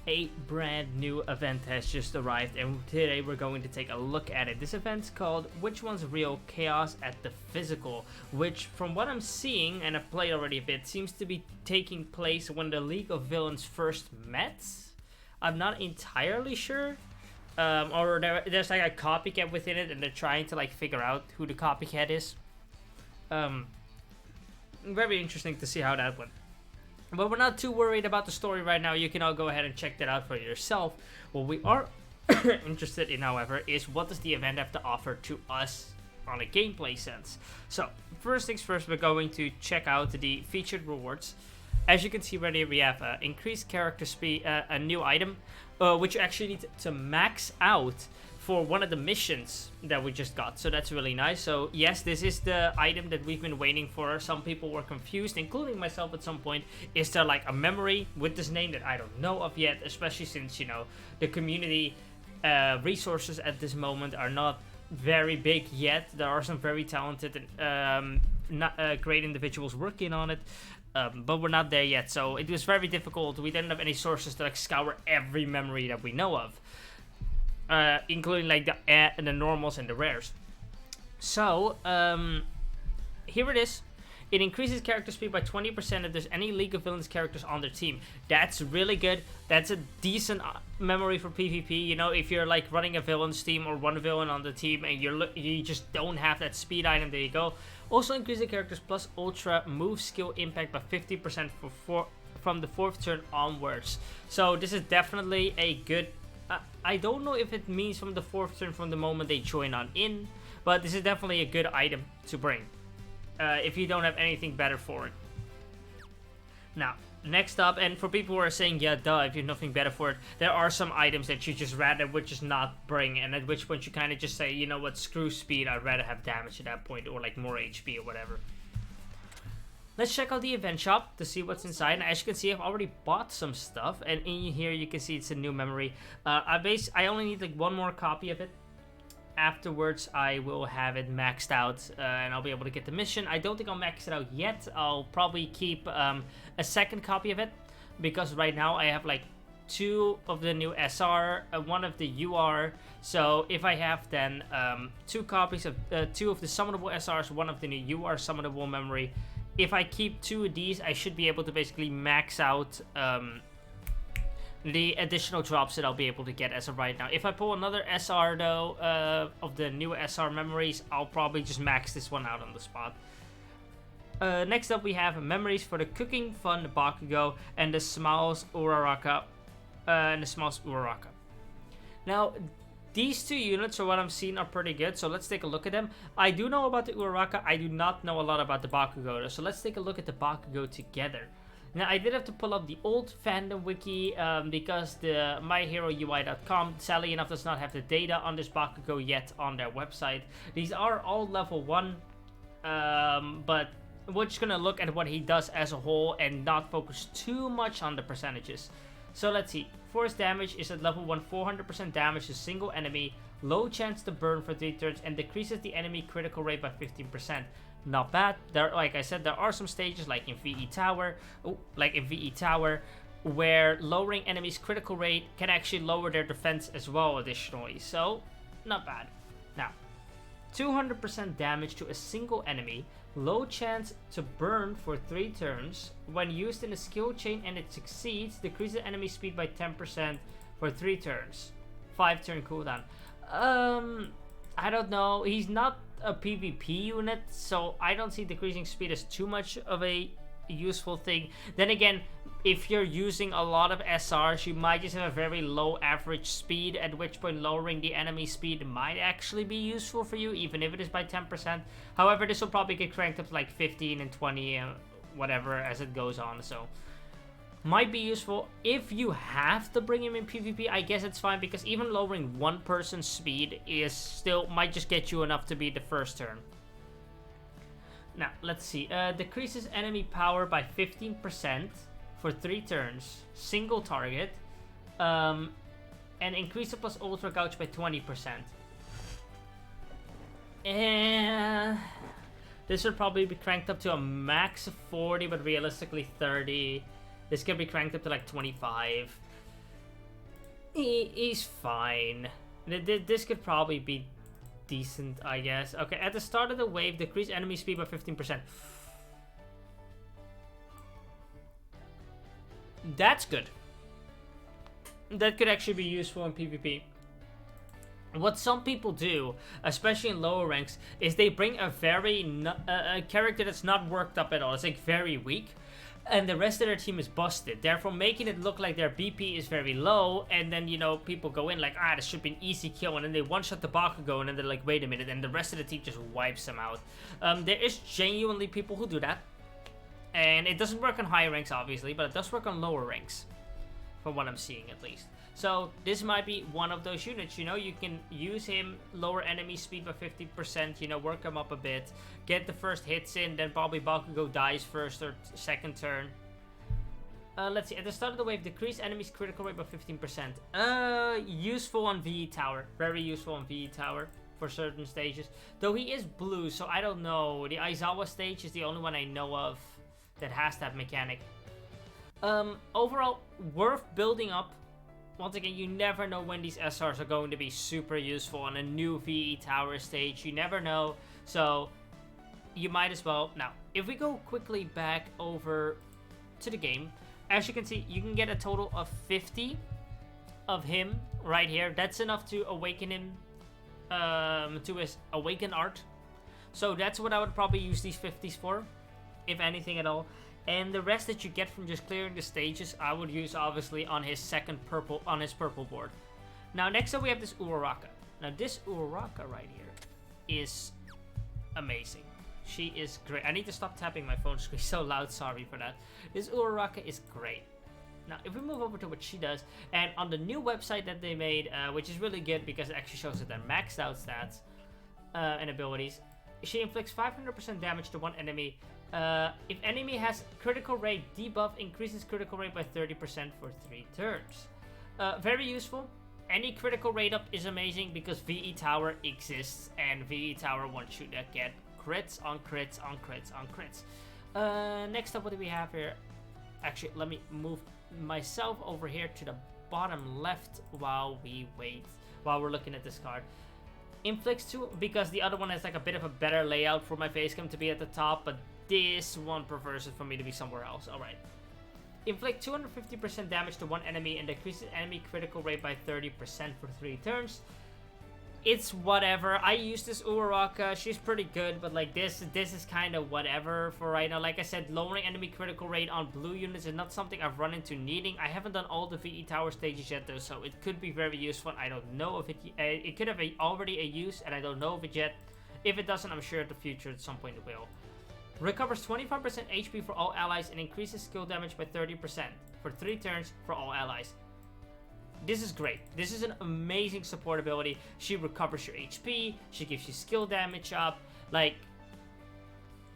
a brand new event has just arrived, and today we're going to take a look at it. This event's called Which One's Real? Chaos at the Physical, which from what I'm seeing, and I've played already a bit, seems to be taking place when the League of Villains first met. I'm not entirely sure. Or there's like a copycat within it, and they're trying to like figure out who the copycat is. Very interesting to see how that went. But we're not too worried about the story right now. You can all go ahead and check that out for yourself. What we are interested in, however, is what does the event have to offer to us on a gameplay sense. So, first things first, we're going to check out the featured rewards. As you can see right here, we have increased character speed, a new item, which you actually need to max out for one of the missions that we just got. So that's really nice. So yes, this is the item that we've been waiting for. Some people were confused, including myself at some point. Is there like a memory with this name that I don't know of yet, especially since, you know, the community resources at this moment are not very big yet. There are some very talented and great individuals working on it. But we're not there yet, so it was very difficult. We didn't have any sources to like scour every memory that we know of. Including like the normals and the rares. So, here it is. It increases character speed by 20% if there's any League of Villains characters on their team. That's really good. That's a decent memory for PvP. You know, if you're like running a villains team or one villain on the team and you just don't have that speed item, there you go. Also increase the character's plus ultra move skill impact by 50% from the 4th turn onwards. So this is definitely a good... I don't know if it means from the 4th turn from the moment they join on in, but this is definitely a good item to bring if you don't have anything better for it. Now, next up, and for people who are saying, yeah, duh, if you have nothing better for it, there are some items that you just rather would just not bring, and at which point you kind of just say, you know what, screw speed, I'd rather have damage at that point, or like more HP or whatever. Let's check out the event shop to see what's inside. And as you can see, I've already bought some stuff, and in here you can see it's a new memory. I only need like one more copy of it. Afterwards, I will have it maxed out, and I'll be able to get the mission. I don't think I'll max it out yet. I'll probably keep a second copy of it, because right now I have like 2 of the new SR, 1 of the UR. So if I have then 2 copies of 2 of the summonable SRs, 1 of the new UR summonable memory. If I keep 2 of these, I should be able to basically max out the additional drops that I'll be able to get as of right now. If I pull another SR though, of the new SR memories, I'll probably just max this one out on the spot. Next up we have memories for the Cooking Fun Bakugo and the Smiles Uraraka. Now, these 2 units, for what I'm seeing, are pretty good, so let's take a look at them. I do know about the Uraraka, I do not know a lot about the Bakugo, so let's take a look at the Bakugo together. Now, I did have to pull up the old fandom wiki because the myheroui.com, sadly enough, does not have the data on this Bakugo yet on their website. These are all level 1, but we're just going to look at what he does as a whole and not focus too much on the percentages. So let's see. Force damage is at level 1, 400% damage to single enemy, low chance to burn for 3 turns, and decreases the enemy critical rate by 15%. Not bad. There, like I said, there are some stages like in VE Tower, where lowering enemies' critical rate can actually lower their defense as well additionally. So, not bad. Now, 200% damage to a single enemy, low chance to burn for 3 turns. When used in a skill chain and it succeeds, decreases enemy speed by 10% for 3 turns. 5 turn cooldown. I don't know. He's not a PvP unit, so I don't see decreasing speed as too much of a useful thing. Then again, if you're using a lot of SRs, you might just have a very low average speed, at which point lowering the enemy speed might actually be useful for you, even if it is by 10%. However, this will probably get cranked up to like 15 and 20 and whatever as it goes on, so might be useful. If you have to bring him in PvP, I guess it's fine, because even lowering one person's speed is still might just get you enough to beat the first turn. Now, let's see. Decreases enemy power by 15% for 3 turns, single target, and increase the plus ultra gouge by 20%. And this would probably be cranked up to a max of 40, but realistically 30. This can be cranked up to like 25. He's fine. This could probably be decent, I guess. Okay, at the start of the wave, decrease enemy speed by 15%. That's good. That could actually be useful in PvP. What some people do, especially in lower ranks, is they bring a a character that's not worked up at all. It's like very weak, and the rest of their team is busted, therefore making it look like their BP is very low, and then, you know, people go in like, this should be an easy kill, and then they one-shot the Bakugo, and then they're like, wait a minute, and the rest of the team just wipes them out. There is genuinely people who do that, and it doesn't work on higher ranks, obviously, but it does work on lower ranks, from what I'm seeing at least. So this might be one of those units, you know, you can use him, lower enemy speed by 50%, you know, work him up a bit, get the first hits in, then probably Bakugo dies first or second turn. Let's see, at the start of the wave, decrease enemy's critical rate by 15%. Useful on VE Tower, very useful on VE Tower for certain stages. Though he is blue, so I don't know, the Aizawa stage is the only one I know of that has that mechanic. Overall, worth building up. Once again, you never know when these SRs are going to be super useful on a new VE Tower stage. You never know, so you might as well. Now, if we go quickly back over to the game, as you can see, you can get a total of 50 of him right here. That's enough to awaken him to his Awaken Art. So that's what I would probably use these 50s for, if anything at all. And the rest that you get from just clearing the stages, I would use obviously on his purple board. Now next up we have this Uraraka. Now this Uraraka right here is amazing. She is great. I need to stop tapping my phone screen so loud, sorry for that. This Uraraka is great. Now if we move over to what she does, and on the new website that they made, which is really good because it actually shows that they're maxed out stats and abilities, she inflicts 500% damage to one enemy. If enemy has critical rate debuff, increases critical rate by 30% for 3 turns. Very useful. Any critical rate up is amazing because VE Tower exists, and VE Tower wants you to get crits on crits on crits on crits. Next up, what do we have here? Actually, let me move myself over here to the bottom left while we wait, while we're looking at this card. Inflicts 2, because the other one has like a bit of a better layout for my facecam to be at the top, but this one prefers it for me to be somewhere else. Alright. Inflict 250% damage to one enemy and decreases enemy critical rate by 30% for 3 turns. It's whatever. I use this Uraraka. She's pretty good, but like this is kind of whatever for right now. Like I said, lowering enemy critical rate on blue units is not something I've run into needing. I haven't done all the VE Tower stages yet though, so it could be very useful. I don't know if it could have already a use, and I don't know if it yet. If it doesn't, I'm sure in the future at some point it will. Recovers 25% HP for all allies and increases skill damage by 30% for 3 turns for all allies. This is great. This is an amazing support ability. She recovers your HP. She gives you skill damage up. Like,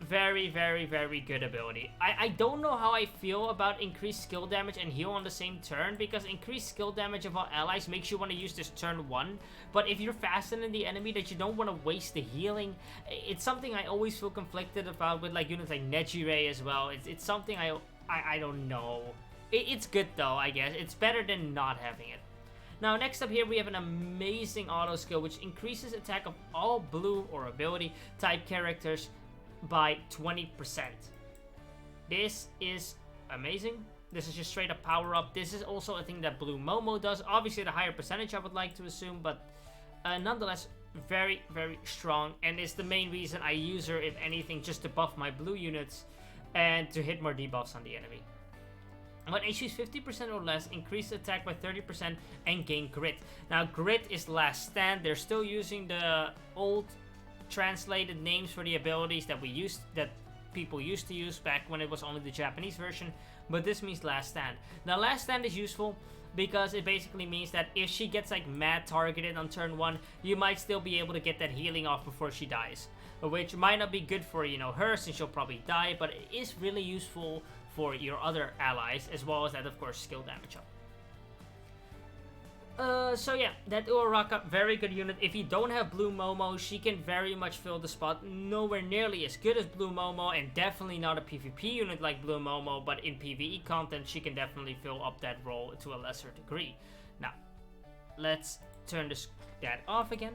very, very, very good ability. I don't know how I feel about increased skill damage and heal on the same turn, because increased skill damage of all allies makes you want to use this turn 1. But if you're faster than the enemy that you don't want to waste the healing, it's something I always feel conflicted about with like units like Nejire as well. It's something I don't know. It's good though, I guess. It's better than not having it. Now next up here we have an amazing auto skill which increases attack of all blue or ability type characters by 20%. This is amazing. This is just straight up power up. This is also a thing that Blue Momo does. Obviously the higher percentage I would like to assume, but nonetheless very, very strong, and it's the main reason I use her, if anything, just to buff my blue units and to hit more debuffs on the enemy. When HP's 50% or less, increase attack by 30% and gain grit. Now grit is last stand. They're still using the old translated names for the abilities that people used to use back when it was only the Japanese version, but this means last stand. Now last stand is useful because it basically means that if she gets like mad targeted on turn 1, you might still be able to get that healing off before she dies, which might not be good for, you know, her, since she'll probably die, but it is really useful for your other allies, as well as that, of course, skill damage up. So yeah, that Uraraka, very good unit. If you don't have Blue Momo, she can very much fill the spot. Nowhere nearly as good as Blue Momo, and definitely not a PvP unit like Blue Momo, but in PvE content, she can definitely fill up that role to a lesser degree. Now, let's turn that off again.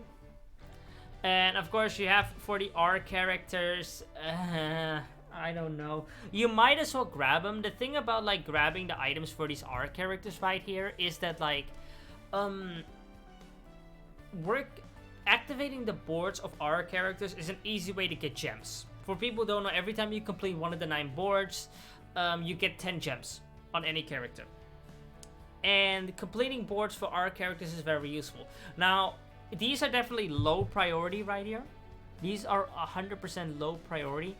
And of course, you have for the R characters. I don't know. You might as well grab them. The thing about like grabbing the items for these R characters right here is that like, activating the boards of R characters is an easy way to get gems. For people who don't know, every time you complete one of the 9 boards, you get 10 gems on any character. And completing boards for R characters is very useful. Now, these are definitely low priority right here. These are 100% low priority.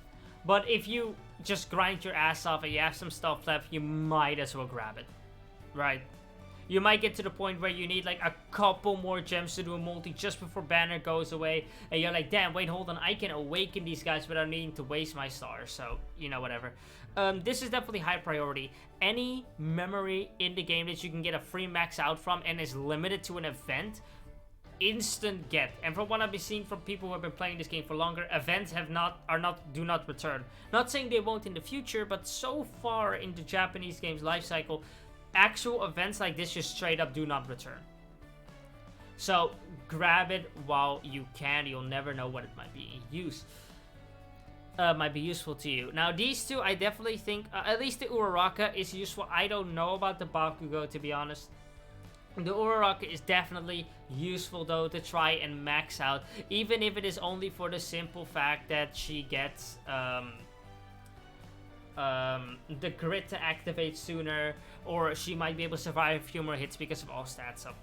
But if you just grind your ass off and you have some stuff left, you might as well grab it. Right? You might get to the point where you need like a couple more gems to do a multi just before banner goes away. And you're like, damn, wait, hold on. I can awaken these guys without needing to waste my stars. So, you know, whatever. This is definitely high priority. Any memory in the game that you can get a free max out from and is limited to an event, instant get. And from what I've been seeing from people who have been playing this game for longer, events do not return. Not saying they won't in the future, but so far in the Japanese game's life cycle, actual events like this just straight up do not return. So grab it while you can. You'll never know what it might be might be useful to you. Now these two, I definitely think at least the Uraraka is useful. I don't know about the Bakugo, to be honest. The Uraraka is definitely useful though to try and max out, even if it is only for the simple fact that she gets the grit to activate sooner, or she might be able to survive a few more hits because of all stats up.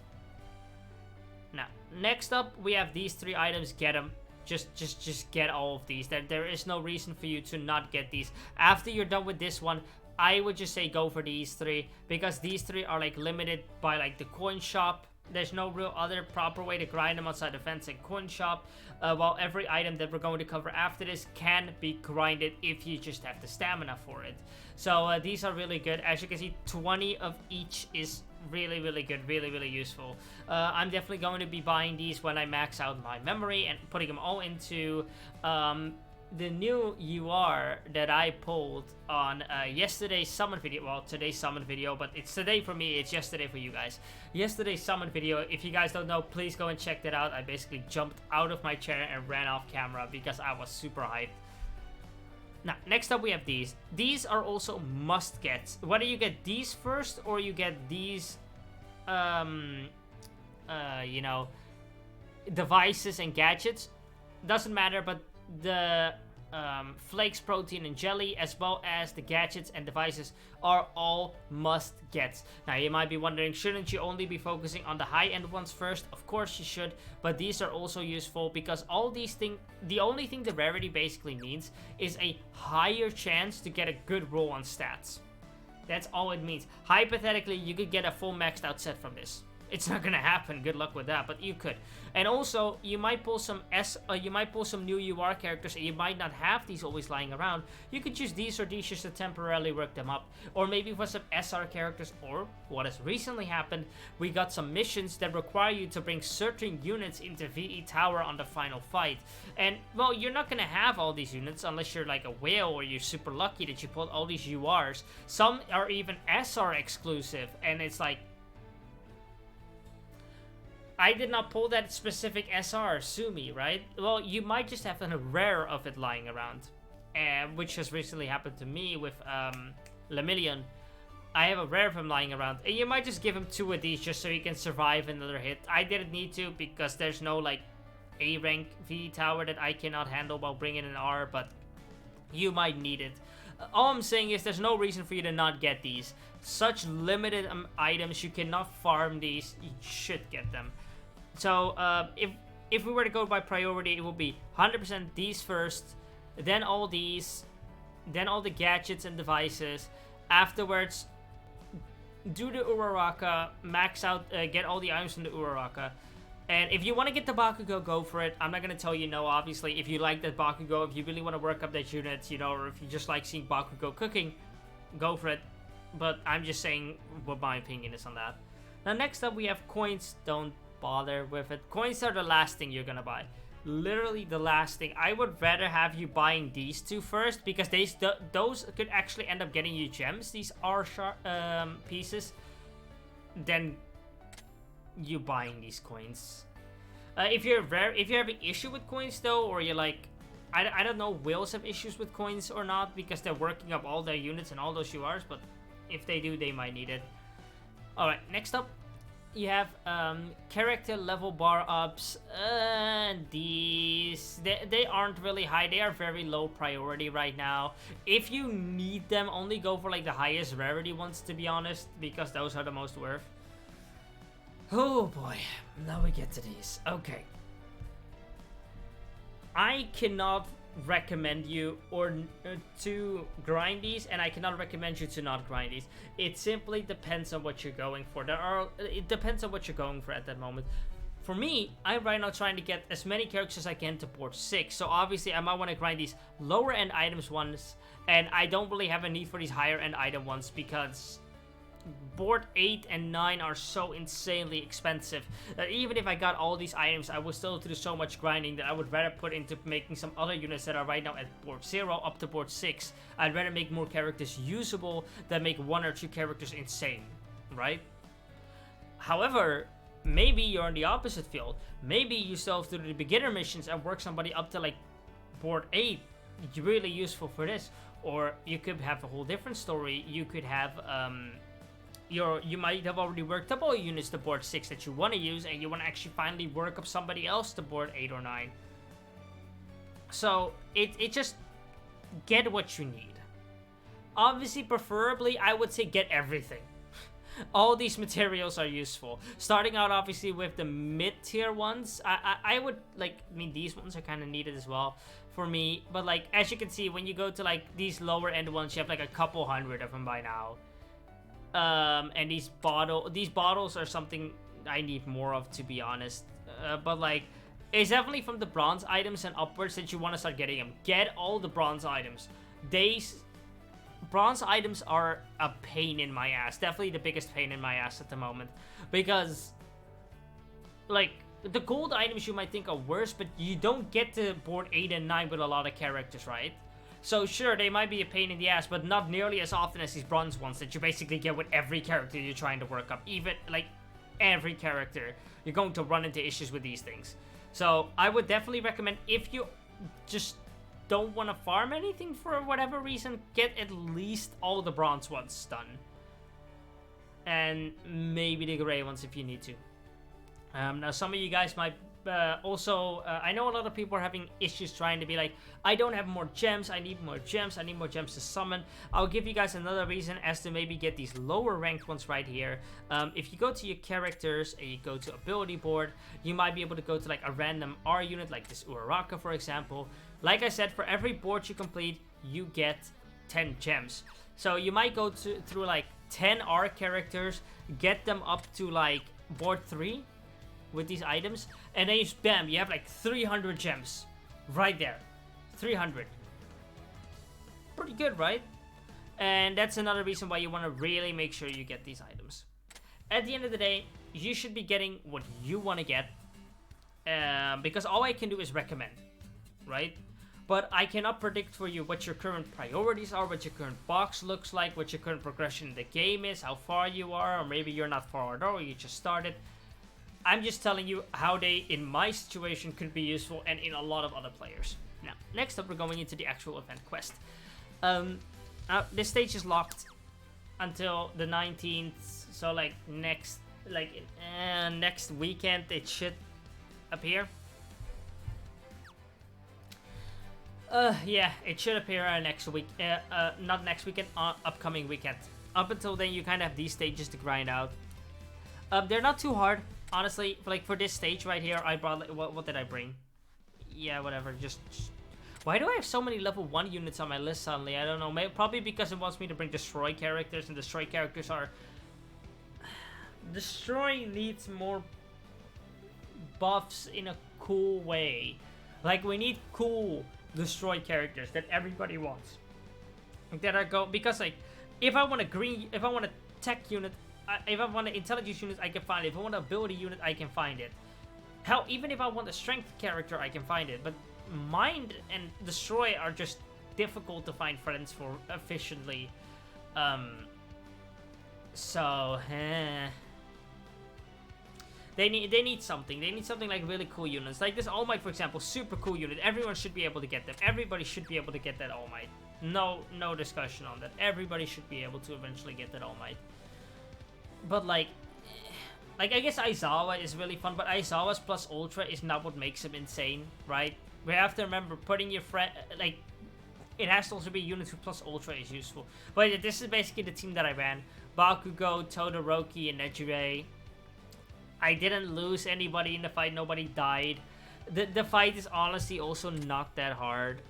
Now, next up, we have these 3 items. Get them. Just get all of these. There is no reason for you to not get these. After you're done with this one, I would just say go for these 3, because these 3 are like limited by like the coin shop. There's no real other proper way to grind them outside the fence and coin shop, while every item that we're going to cover after this can be grinded if you just have the stamina for it. So these are really good. As you can see, 20 of each is really, really good, really, really useful. I'm definitely going to be buying these when I max out my memory and putting them all into the new UR that I pulled on yesterday's summon video. Well, today's summon video, but it's today for me, it's yesterday for you guys. Yesterday's summon video, if you guys don't know, please go and check that out. I basically jumped out of my chair and ran off camera because I was super hyped. Now, next up we have these. These are also must-gets. Whether you get these first or you get these, you know, devices and gadgets, doesn't matter, but the flakes, protein, and jelly, as well as the gadgets and devices, are all must-gets. Now, you might be wondering, shouldn't you only be focusing on the high-end ones first? Of course you should, but these are also useful because all these things, the only thing the rarity basically means is a higher chance to get a good roll on stats. That's all it means. Hypothetically, you could get a full maxed out set from this. It's not gonna happen. Good luck with that, but you could. And also, you might pull some new UR characters, and you might not have these always lying around. You could use these or these just to temporarily work them up, or maybe for some SR characters. Or what has recently happened, we got some missions that require you to bring certain units into VE Tower on the final fight. And well, you're not gonna have all these units unless you're like a whale or you're super lucky that you pulled all these URs. Some are even SR exclusive, and it's like, I did not pull that specific SR, sue me, right? Well, you might just have a rare of it lying around, which has recently happened to me with Lemillion. I have a rare of him lying around, and you might just give him 2 of these just so he can survive another hit. I didn't need to because there's no like A rank V tower that I cannot handle while bringing an R, but you might need it. All I'm saying is there's no reason for you to not get these. Such limited items, you cannot farm these. You should get them. So if we were to go by priority, it would be 100% these first, then all these, then all the gadgets and devices. Afterwards, do the Uraraka, max out, get all the items from the Uraraka. And if you want to get the Bakugo, go for it. I'm not going to tell you no, obviously. If you like that Bakugo, if you really want to work up that unit, you know, or if you just like seeing Bakugo cooking, go for it. But I'm just saying what my opinion is on that. Now, next up, we have coins. Don't bother with it. Coins are the last thing you're gonna buy. Literally the last thing. I would rather have you buying these 2 first, because those could actually end up getting you gems, these R pieces, than you buying these coins. If you're having issue with coins though, or you're like, I don't know, Wills have issues with coins or not because they're working up all their units and all those URs, but if they do, they might need it. Alright, next up, you have character level bar ups. These, they aren't really high, they are very low priority right now. If you need them, only go for like the highest rarity ones, to be honest, because those are the most worth. Oh boy, now we get to these. Okay. I cannot recommend you to grind these, and I cannot recommend you to not grind these. It simply depends on what you're going for. It depends on what you're going for at that moment. For me, I'm right now trying to get as many characters as I can to port 6, so obviously I might want to grind these lower end items ones, and I don't really have a need for these higher end item ones because board 8 and 9 are so insanely expensive that even if I got all these items, I would still do so much grinding that I would rather put into making some other units that are right now at board 0 up to board 6. I'd rather make more characters usable than make 1 or 2 characters insane, right? However, maybe you're in the opposite field. Maybe you still have to do the beginner missions and work somebody up to like board 8. It's really useful for this. Or you could have a whole different story. You could have you might have already worked up all your units to board 6 that you want to use, and you want to actually finally work up somebody else to board 8 or 9. So it just get what you need. Obviously, preferably, I would say get everything. All these materials are useful. Starting out, obviously, with the mid-tier ones, I would, like, I mean, these ones are kind of needed as well for me. But, like, as you can see, when you go to, like, these lower-end ones, you have, like, a couple hundred of them by now. And these bottles are something I need more of, to be honest. But, like, it's definitely from the bronze items and upwards that you want to start getting them. Get all the bronze items. Bronze items are a pain in my ass. Definitely the biggest pain in my ass at the moment. Because, like, the gold items you might think are worse, but you don't get to board 8 and 9 with a lot of characters, right? So sure, they might be a pain in the ass, but not nearly as often as these bronze ones that you basically get with every character you're trying to work up. Even, like, every character, you're going to run into issues with these things. So I would definitely recommend, if you just don't want to farm anything for whatever reason, get at least all the bronze ones done. And maybe the gray ones if you need to. Now some of you guys might also, I know a lot of people are having issues trying to be like, I don't have more gems, I need more gems, I need more gems to summon. I'll give you guys another reason as to maybe get these lower ranked ones right here. If you go to your characters and you go to ability board, you might be able to go to like a random R unit like this Raka, for example. Like I said, for every board you complete, you get 10 gems. So you might go through like 10 R characters, get them up to like board 3 with these items, and then you bam, you have like 300 gems right there. 300. Pretty good, right? And that's another reason why you want to really make sure you get these items. At the end of the day, you should be getting what you want to get, because all I can do is recommend, right? But I cannot predict for you what your current priorities are, what your current box looks like, what your current progression in the game is, how far you are, or maybe you're not far at all, or you just started. I'm just telling you how they, in my situation, could be useful and in a lot of other players. Now, next up, we're going into the actual event quest. This stage is locked until the 19th, so like next weekend it should appear. Yeah, it should appear next week. Not next weekend, upcoming weekend. Up until then, you kind of have these stages to grind out. They're not too hard, honestly. Like for this stage right here, I brought like, what did I bring? Yeah, whatever. Just why do I have so many level 1 units on my list suddenly? I don't know. Maybe, probably because it wants me to bring destroy characters, and destroy characters are destroy needs more buffs in a cool way. Like we need cool destroy characters that everybody wants. That are because like if I want a tech unit, if I want an intelligence unit, I can find it. If I want an ability unit, I can find it. Hell, even if I want a strength character, I can find it. But mind and destroy are just difficult to find friends for efficiently. They need something. They need something like really cool units. Like this All Might, for example, super cool unit. Everyone should be able to get them. Everybody should be able to get that All Might. No discussion on that. Everybody should be able to eventually get that All Might. But like I guess Aizawa is really fun, but Aizawa's plus Ultra is not what makes him insane, right? We have to remember putting your friend, like, it has to also be units with plus Ultra is useful. But yeah, this is basically the team that I ran. Bakugo, Todoroki, and Nejire. I didn't lose anybody in the fight. Nobody died. The fight is honestly also not that hard.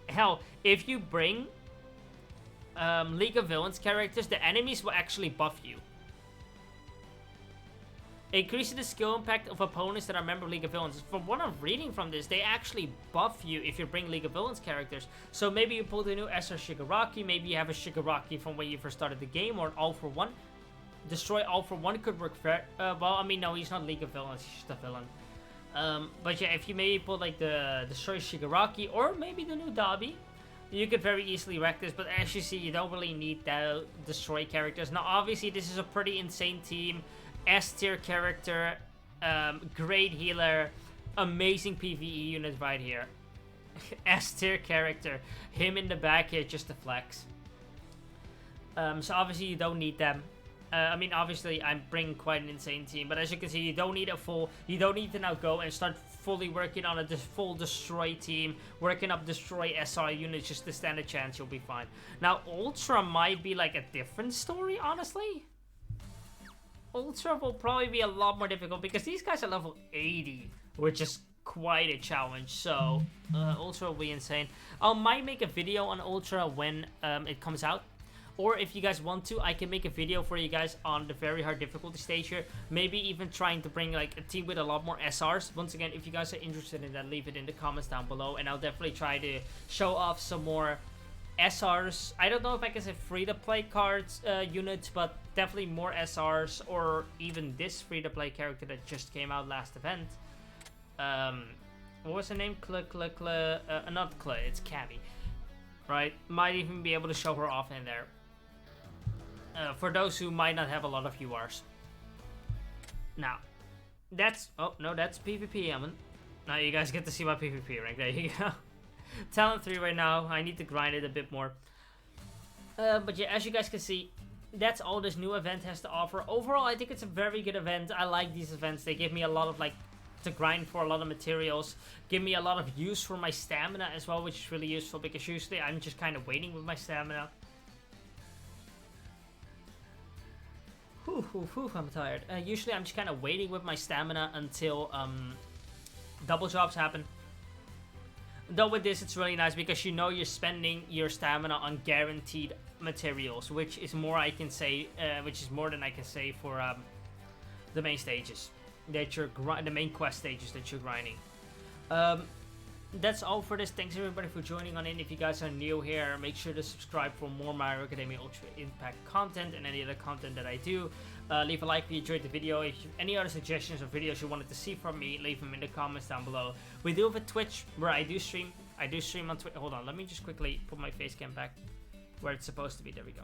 Hell, if you bring League of Villains characters, the enemies will actually buff you. Increasing the skill impact of opponents that are member of League of Villains. From what I'm reading from this, they actually buff you if you bring League of Villains characters. So maybe you pull the new SR Shigaraki, maybe you have a Shigaraki from when you first started the game, or an All For One. Destroy All For One could work fair. Well, I mean, no, he's not League of Villains, he's just a villain. But yeah, if you maybe pull like the Destroy Shigaraki, or maybe the new Dabi, you could very easily wreck this. But as you see, you don't really need the Destroy characters. Now, obviously, this is a pretty insane team. S tier character, great healer, amazing PvE unit right here. S tier character, him in the back here just to flex. So obviously you don't need them. I mean, obviously I'm bringing quite an insane team, but as you can see, you don't need you don't need to now go and start fully working on a full destroy team, working up destroy SR units just to stand a chance. You'll be fine. Now Ultra might be like a different story, honestly. Ultra will probably be a lot more difficult because these guys are level 80, which is quite a challenge. So Ultra will be insane. I might make a video on Ultra when it comes out, or if you guys want to, I can make a video for you guys on the very hard difficulty stage here. Maybe even trying to bring like a team with a lot more SRs. Once again, if you guys are interested in that, leave it in the comments down below, and I'll definitely try to show off some more SRs. I don't know if I can say free-to-play cards units, but definitely more SRs, or even this free-to-play character that just came out last event. What was her name? Not Cle, it's Cammy. Right? Might even be able to show her off in there. For those who might not have a lot of URs. Now, that's... Oh, no, that's PvP, Evan. Now you guys get to see my PvP rank. There you go. Talent 3 right now. I need to grind it a bit more. But yeah, as you guys can see, that's all this new event has to offer. Overall, I think it's a very good event. I like these events. They give me a lot of like to grind for a lot of materials. Give me a lot of use for my stamina as well, which is really useful because usually I'm just kind of waiting with my stamina. I'm tired. Usually I'm just kind of waiting with my stamina until double jobs happen. Though with this, it's really nice because you know you're spending your stamina on guaranteed materials, which is more I can say, which is more than I can say for the main stages that you're the main quest stages that you're grinding. That's all for this. Thanks everybody for joining on in. If you guys are new here, make sure to subscribe for more My Hero Academia Ultra Impact content and any other content that I do. Leave a like if you enjoyed the video. If you have any other suggestions or videos you wanted to see from me, leave them in the comments down below. We do have a Twitch where I do stream. I do stream on Twitch. Hold on, let me just quickly put my face cam back where it's supposed to be. There we go.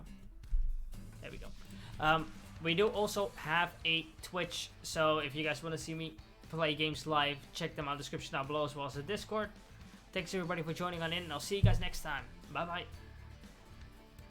There we go. We do also have a Twitch, so if you guys want to see me play games live, check them out in the description down below, as well as the Discord. Thanks everybody for joining on in, and I'll see you guys next time. Bye bye.